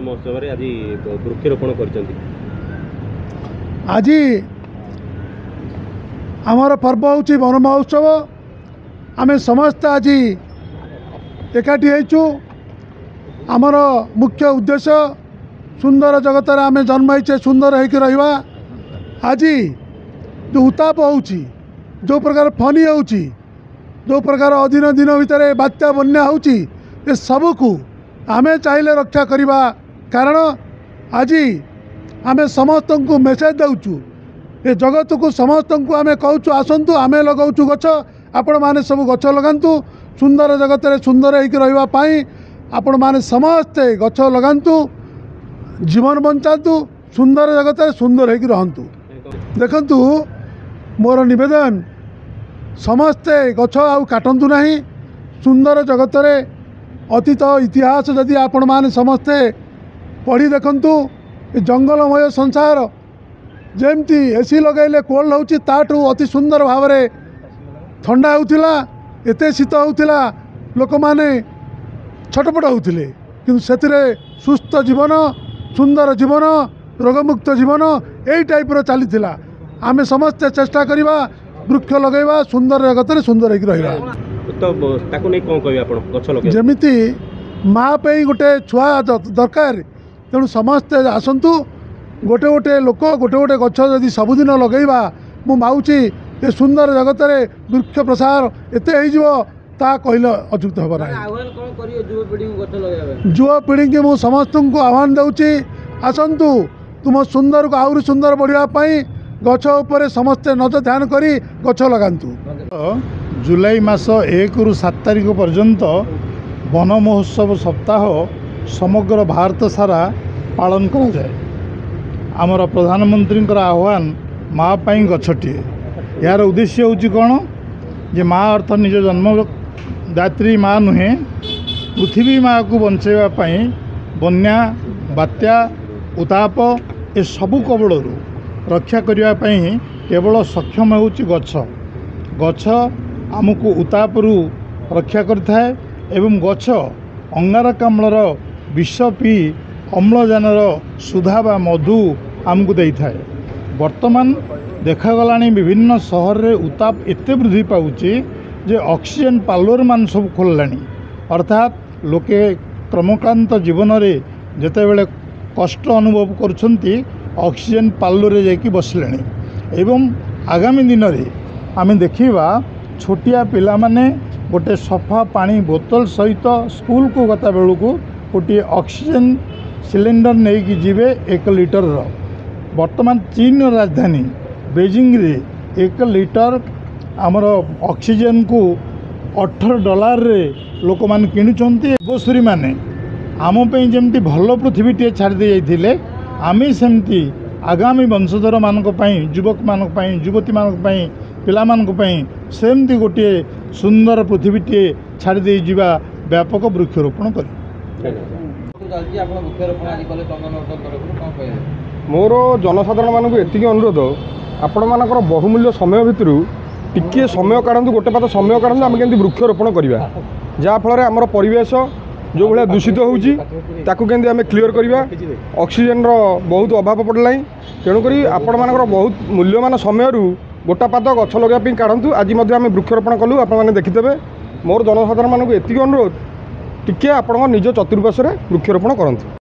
महोत्सव आज वृक्षरोपण कर आज आमर पर्व हूँ वन महोत्सव। आम समस्त आज एकाठी होइछु। आमर मुख्य उद्देश्य सुंदर जगत आम जन्म होइछे सुंदर होकर रहिबा। आज जो उताप होउछि, जो प्रकार फनी होउछि, जो प्रकार अधीन दिन भितर बात्या बन्या होउछि, ए सबको आमे चाहिले रक्षा करिबा। कारण आज आमे समस्त को मेसेज दउछु, ए जगत को समस्त को आमे कहूँ आसतु आमे लगाऊँ गछ, आपण माने सब गछ लगातु। सुंदर जगत रे सुंदर होकर रहिबा पाई आपण माने समस्ते गछ लगातु, जीवन बंचातु, सुंदर जगत रे सुंदर होकर रहंतु। देखंतु मोर निवेदन समस्ते गछ आउ काटंतु नहीं। सुंदर जगत रे अतीत इतिहास जदि आपण माने समस्ते पढ़ी देखंतु, जंगलमय संसार जेमती एसी लगैले कोल्ड होउछि ताठू अति सुंदर भाव में ठंडा होउथिला, एते शीत होउथिला, लोक माने छटपट होउथिले, किंतु सेतिरे सुस्थ जीवन, सुंदर जीवन, रोगमुक्त जीवन एई टाइप रो चलीथिला। आमे समस्त चेष्टा करिबा वृक्ष लगैबा, सुंदर जगत रे सुंदर होइक रहिबा। तो ताको नै कोन कहबे आपण गछ लगे जेमिति माँ पे गोटे छुआ दरकार, तेणु समस्ते आसतु गोटे गोटे लोक गोटे गोटे गछ जदि सबुदिन लगैबा, मु भावुछि ए सुंदर जगत रे वृक्ष प्रसार एते होइजिवो ता कहले अजुक्त हबो ना। युवा पीढ़ी के मु समस्त को आह्वान देउछि, आसतु तुम सुंदर को आउरी सुंदर बढ़िया पाई गछ उपरे समस्ते नजर ध्यान करी गछ लगांतु। जुलाई मास 1 रु 7 तारिख पर्यंत वन महोत्सव सप्ताह समग्र भारत सारा पालन करा जाए। आमर प्रधानमंत्री आह्वान माँ पाई गछटिए। यार उद्देश्य होची कौन जे माँ अर्थ निज जन्मदात्री माँ नुहे, पृथ्वी माँ को बंचाइबा पाई बन्या बात्या उताप ए सबु कबलू रक्षा करने पाई केवल सक्षम होची गछ। गछ आमको उतापरू रक्षा करथाए एवं गछ अंगारकाम्लर विष पी अम्लजानर सुधा बा मधु आमको देइथाए। वर्तमान देखागलानी विभिन्न सहर रे उताप एते वृद्धि पाउची जे ऑक्सीजन पार्लर मान सब खोललानी। अर्थात लोके क्रमक्रांत जीवन रे जेतेबेले कष्ट अनुभव करछंती ऑक्सीजन पार्लर रे जाकी बसलेनी। एवं आगामी दिन रे आमे देखिबा छोटिया पिला माने गोटे सफा पानी बोतल सहित स्कूल को गता बेलू को गोटे ऑक्सीजन सिलेंडर नहीं कि जीवे 1 लिटर। वर्तमान चीन राजधानी बेजिंग रे 1 लिटर आमर ऑक्सीजन को $18 रे लोक मान किणुचंती। बसुरी माने आम पे जमती भल पृथ्वी टे छाड़ दे जाइथिले, आमे सेमती आगामी वंशधर मानक पई, युवक मानक पई, युवती मानक पई, पिला मानक पई सेमती गोटे सुंदर पृथ्वी टे छाड़ दे जीवा व्यापक वृक्षरोपण कर। मोर जनसाधारण मानक एति अनुरोध, आपण मानकर बहुमूल्य समय भितर टिके समय काढंतु, गोटे पात समय काढंतु, आम केमती वृक्षरोपण करवा जहाँ फल आमर परिवेश जो भाया दूषित होउची ताकू केमती आम क्लीयर करवा। ऑक्सीजन बहुत अभाव पड़ला, तेणुक आपण मानकर बहुत मूल्यवान समय गोटा पात गछ लगे काढंतु। आज आम वृक्षरोपण कलु, आपण मैंने देखिथे। मोर जनसाधारण मानक एति अनुरोध, टिके आपण निज चतुर्पार्श्व वृक्षरोपण करंतु।